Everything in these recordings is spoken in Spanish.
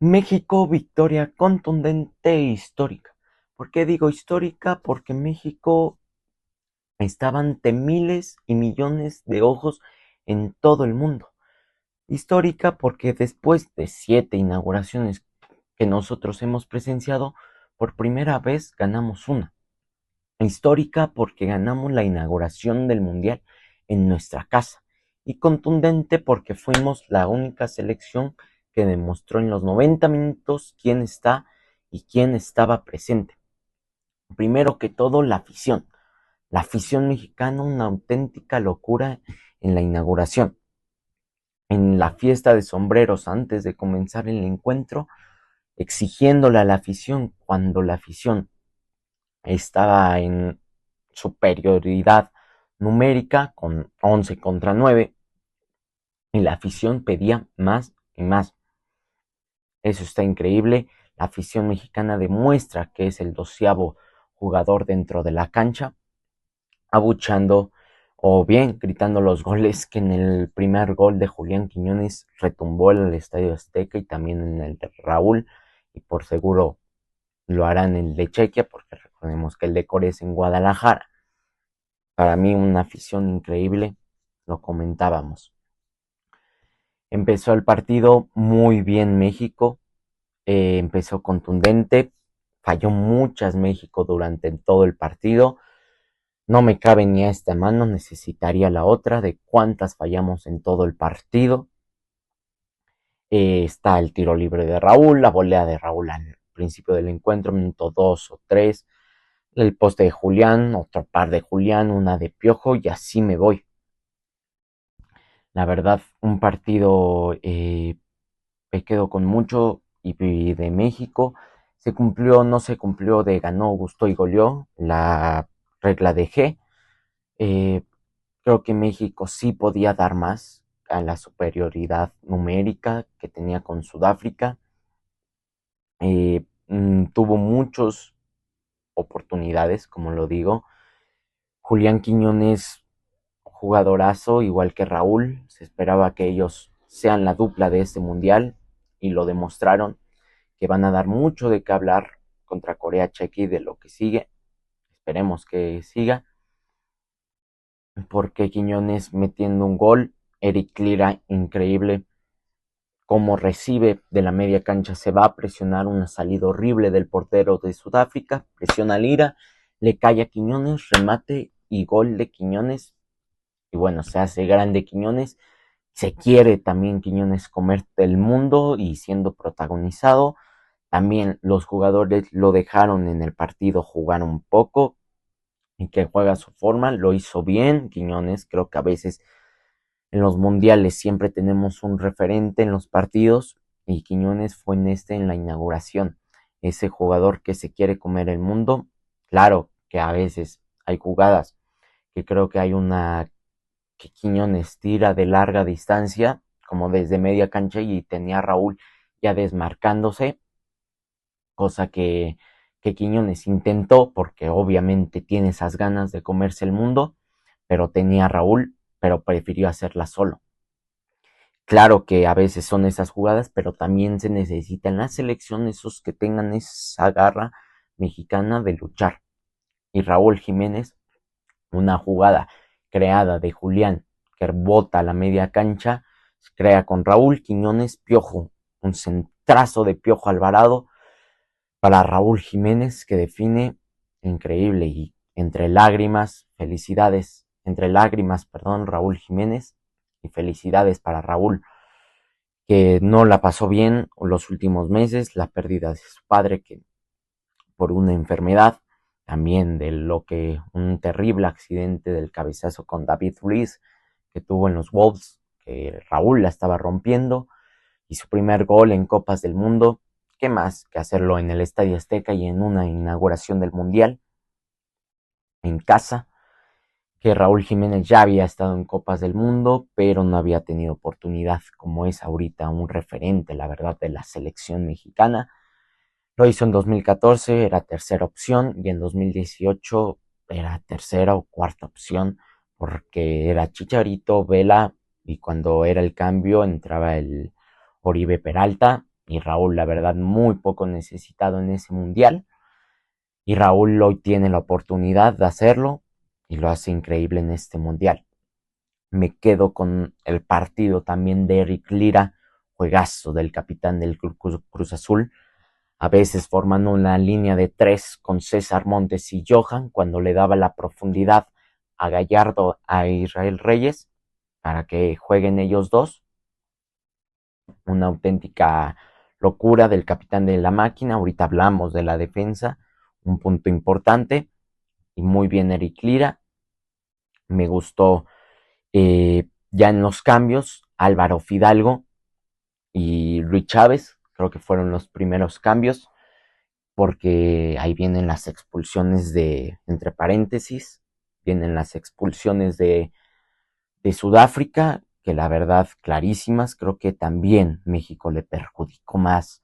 México, victoria contundente e histórica. ¿Por qué digo histórica? Porque México estaba ante miles y millones de ojos en todo el mundo. Histórica porque después de 7 inauguraciones que nosotros hemos presenciado, por primera vez ganamos una. Histórica porque ganamos la inauguración del Mundial en nuestra casa. Y contundente porque fuimos la única selección que demostró en los 90 minutos quién está y quién estaba presente. Primero que todo, la afición. La afición mexicana, una auténtica locura en la inauguración. En la fiesta de sombreros antes de comenzar el encuentro, exigiéndole a la afición cuando la afición estaba en superioridad numérica con 11 contra 9 y la afición pedía más y más. Eso está increíble. La afición mexicana demuestra que es el 12º jugador dentro de la cancha, abuchando o bien gritando los goles que en el primer gol de Julián Quiñones retumbó en el Estadio Azteca y también en el de Raúl, y por seguro lo harán en el de Chequia porque recordemos que el de Corea es en Guadalajara. Para mí una afición increíble, lo comentábamos. Empezó el partido muy bien México, empezó contundente, falló muchas México durante todo el partido. No me cabe ni a esta mano, necesitaría la otra de cuántas fallamos en todo el partido. Está el tiro libre de Raúl, la volea de Raúl al principio del encuentro, minuto 2 o 3, el poste de Julián, otro par de Julián, una de Piojo y así me voy. La verdad, un partido me quedo con mucho y de México. Se cumplió, no se cumplió de ganó, gustó y goleó la regla de G. Eh, Creo que México sí podía dar más a la superioridad numérica que tenía con Sudáfrica. Tuvo muchas oportunidades, como lo digo. Julián Quiñones, jugadorazo, igual que Raúl. Se esperaba que ellos sean la dupla de este mundial y lo demostraron, que van a dar mucho de qué hablar contra Corea Chequi de lo que sigue. Esperemos que siga, porque Quiñones metiendo un gol, Eric Lira increíble, como recibe de la media cancha, se va a presionar una salida horrible del portero de Sudáfrica, presiona a Lira, le cae a Quiñones, remate y gol de Quiñones, y bueno, se hace grande Quiñones, se quiere también Quiñones comer el mundo y siendo protagonizado, también los jugadores lo dejaron en el partido jugar un poco y que juega a su forma, lo hizo bien Quiñones, creo que a veces en los mundiales siempre tenemos un referente en los partidos y Quiñones fue en la inauguración, ese jugador que se quiere comer el mundo. Claro que a veces hay jugadas que creo que hay una que Quiñones tira de larga distancia, como desde media cancha y tenía a Raúl ya desmarcándose, cosa que Quiñones intentó porque obviamente tiene esas ganas de comerse el mundo, pero tenía a Raúl, pero prefirió hacerla solo. Claro que a veces son esas jugadas, pero también se necesita en la selección esos que tengan esa garra mexicana de luchar. Y Raúl Jiménez, una jugada creada de Julián que bota a la media cancha, se crea con Raúl Quiñones, Piojo, un centrazo de Piojo Alvarado para Raúl Jiménez que define increíble y entre lágrimas, felicidades, entre lágrimas, perdón, Raúl Jiménez y felicidades para Raúl que no la pasó bien los últimos meses, la pérdida de su padre que por una enfermedad, también de lo que un terrible accidente del cabezazo con David Luiz que tuvo en los Wolves, que Raúl la estaba rompiendo, y su primer gol en Copas del Mundo, ¿qué más que hacerlo en el Estadio Azteca y en una inauguración del Mundial en casa? Que Raúl Jiménez ya había estado en Copas del Mundo, pero no había tenido oportunidad como es ahorita un referente, la verdad, de la selección mexicana. Lo hizo en 2014, era tercera opción, y en 2018 era tercera o cuarta opción, porque era Chicharito, Vela, y cuando era el cambio entraba el Oribe Peralta, y Raúl, la verdad, muy poco necesitado en ese mundial. Y Raúl hoy tiene la oportunidad de hacerlo y lo hace increíble en este mundial. Me quedo con el partido también de Eric Lira, juegazo del capitán del Cruz Azul, a veces formando una línea de tres con César Montes y Johan, cuando le daba la profundidad a Gallardo, a Israel Reyes, para que jueguen ellos dos. Una auténtica locura del capitán de la máquina. Ahorita hablamos de la defensa, un punto importante, y muy bien Eric Lira. Me gustó ya en los cambios, Álvaro Fidalgo y Luis Chávez, creo que fueron los primeros cambios, porque ahí vienen las expulsiones entre paréntesis, vienen las expulsiones de Sudáfrica, que la verdad clarísimas, creo que también México le perjudicó más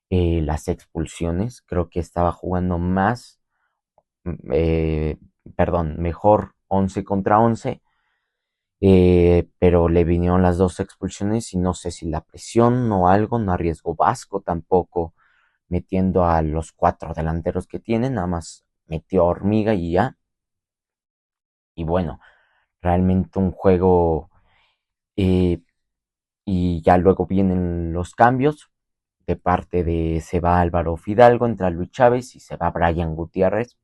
las expulsiones, creo que estaba jugando más, eh, perdón, mejor 11 contra 11, pero le vinieron las dos expulsiones y no sé si la presión o algo, no arriesgó Vasco tampoco metiendo a los cuatro delanteros que tiene, nada más metió a Hormiga y ya. Y bueno, realmente un juego eh, y ya luego vienen los cambios de parte de se va Álvaro Fidalgo, entra Luis Chávez y se va Brian Gutiérrez.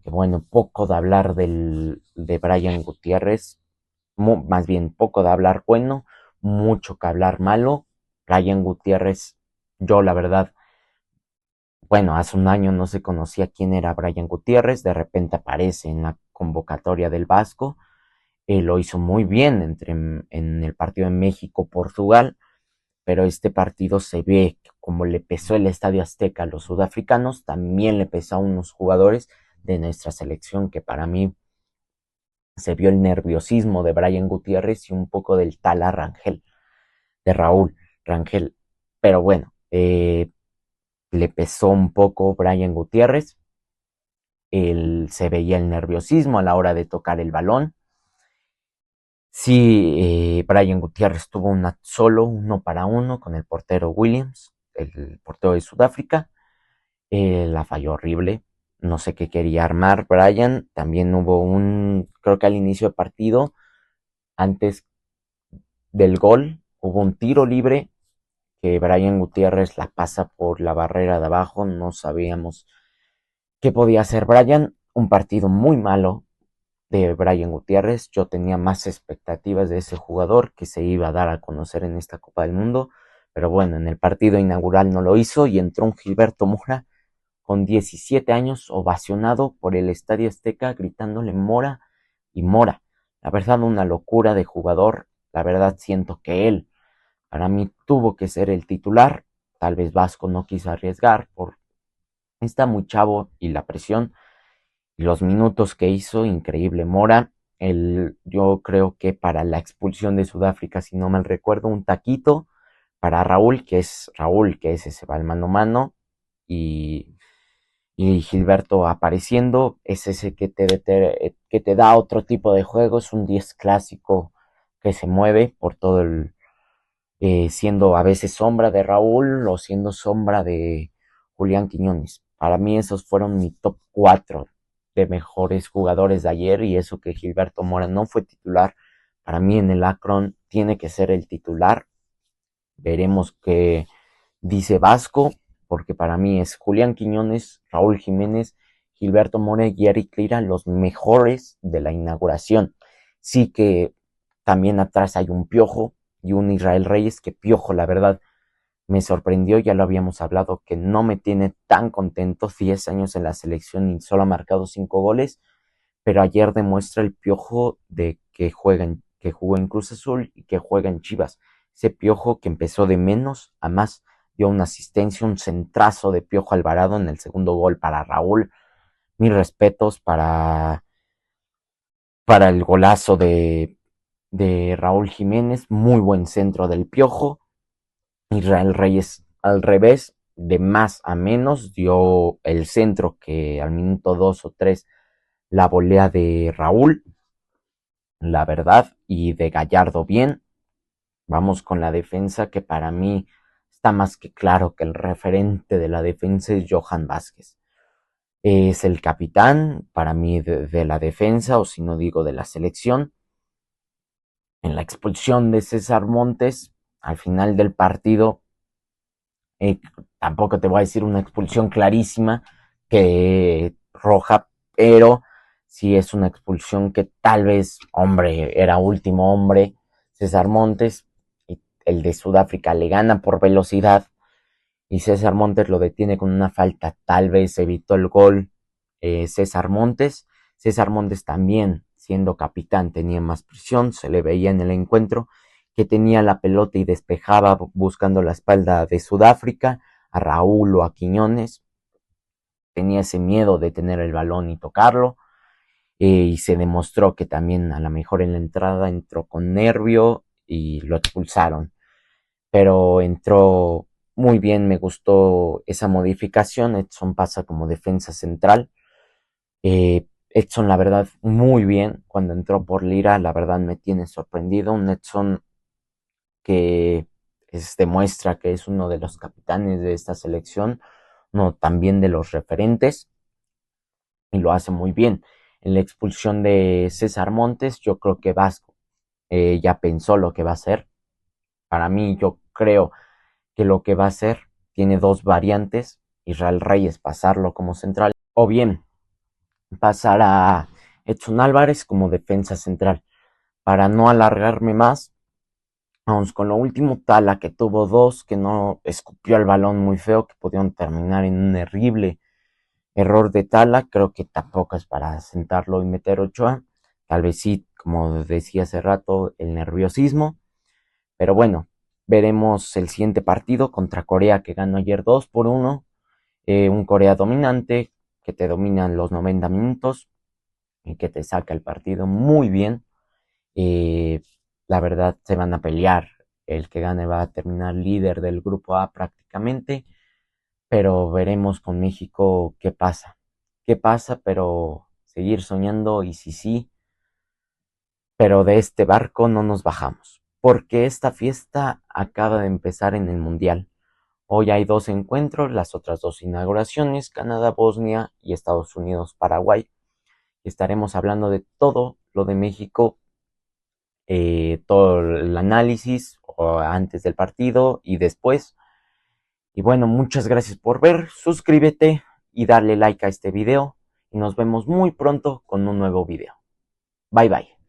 Que bueno, poco de hablar de Brian Gutiérrez, más bien poco de hablar bueno, mucho que hablar malo. Brian Gutiérrez, yo la verdad, bueno, hace un año no se conocía quién era Brian Gutiérrez, de repente aparece en la convocatoria del Vasco, lo hizo muy bien en el partido en México-Portugal, pero este partido se ve que como le pesó el Estadio Azteca a los sudafricanos, también le pesó a unos jugadores de nuestra selección, que para mí se vio el nerviosismo de Brian Gutiérrez y un poco del Tala Rangel, de Raúl Rangel. Pero bueno, le pesó un poco Brian Gutiérrez, se veía el nerviosismo a la hora de tocar el balón. Sí, Brian Gutiérrez tuvo solo 1-1 con el portero Williams, el portero de Sudáfrica. La falló horrible. No sé qué quería armar Brian. También hubo creo que al inicio del partido, antes del gol, hubo un tiro libre que Brian Gutiérrez la pasa por la barrera de abajo. No sabíamos qué podía hacer Brian. Un partido muy malo de Brian Gutiérrez. Yo tenía más expectativas de ese jugador que se iba a dar a conocer en esta Copa del Mundo. Pero bueno, en el partido inaugural no lo hizo y entró un Gilberto Mora con 17 años ovacionado por el Estadio Azteca gritándole Mora y Mora. La verdad, una locura de jugador. La verdad, siento que él, para mí, tuvo que ser el titular. Tal vez Vasco no quiso arriesgar por está muy chavo y la presión. Y los minutos que hizo, increíble. Mora, yo creo que para la expulsión de Sudáfrica, si no mal recuerdo, un taquito para Raúl, que ese se va al mano a mano. Y Gilberto apareciendo, es ese que te da otro tipo de juego, es un 10 clásico que se mueve por todo siendo a veces sombra de Raúl o siendo sombra de Julián Quiñones. Para mí esos fueron mi top 4 de mejores jugadores de ayer y eso que Gilberto Mora no fue titular. Para mí en el Akron tiene que ser el titular. Veremos qué dice Vasco, porque para mí es Julián Quiñones, Raúl Jiménez, Gilberto Mora y Eric Lira los mejores de la inauguración. Sí que también atrás hay un Piojo y un Israel Reyes, que Piojo la verdad me sorprendió, ya lo habíamos hablado, que no me tiene tan contento, 10 años en la selección y solo ha marcado 5 goles, pero ayer demuestra el Piojo de que jugó en Cruz Azul y que juega en Chivas. Ese Piojo que empezó de menos a más, dio una asistencia, un centrazo de Piojo Alvarado en el segundo gol para Raúl. Mis respetos para el golazo de Raúl Jiménez, muy buen centro del Piojo. Israel Reyes al revés, de más a menos, dio el centro que al minuto 2 o 3 la volea de Raúl, la verdad, y de Gallardo bien. Vamos con la defensa que para mí está más que claro que el referente de la defensa es Johan Vázquez. Es el capitán para mí de la defensa, o si no digo de la selección. En la expulsión de César Montes, al final del partido, eh, tampoco te voy a decir una expulsión clarísima que roja, pero sí es una expulsión que tal vez, hombre, era último hombre, César Montes, y el de Sudáfrica le gana por velocidad y César Montes lo detiene con una falta, tal vez evitó el gol César Montes. César Montes también, siendo capitán, tenía más presión, se le veía en el encuentro que tenía la pelota y despejaba buscando la espalda de Sudáfrica, a Raúl o a Quiñones. Tenía ese miedo de tener el balón y tocarlo, y se demostró que también a lo mejor en la entrada entró con nervio y lo expulsaron, pero entró muy bien, me gustó esa modificación. Edson pasa como defensa central. Edson, la verdad, muy bien. Cuando entró por Lira, la verdad me tiene sorprendido. Un Edson que demuestra que es uno de los capitanes de esta selección, uno también de los referentes, y lo hace muy bien. En la expulsión de César Montes, yo creo que Vasco ya pensó lo que va a hacer. Para mí, yo creo que lo que va a hacer tiene dos variantes: Israel Reyes pasarlo como central, o bien pasar a Edson Álvarez como defensa central. Para no alargarme más, vamos con lo último. Tala, que tuvo dos, que no escupió el balón muy feo, que pudieron terminar en un terrible error de Tala. Creo que tampoco es para sentarlo y meter Ochoa. Tal vez sí, como decía hace rato, el nerviosismo. Pero bueno, veremos el siguiente partido contra Corea, que ganó ayer 2-1. Un Corea dominante, que te domina en los 90 minutos y que te saca el partido muy bien. Eh, la verdad, se van a pelear. El que gane va a terminar líder del grupo A prácticamente. Pero veremos con México qué pasa. Qué pasa, pero seguir soñando, y si sí, pero de este barco no nos bajamos, porque esta fiesta acaba de empezar en el Mundial. Hoy hay dos encuentros, las otras dos inauguraciones: Canadá, Bosnia y Estados Unidos, Paraguay. Estaremos hablando de todo lo de México, todo el análisis antes del partido y después. Y bueno, muchas gracias por ver, suscríbete y darle like a este video, y nos vemos muy pronto con un nuevo video. Bye bye.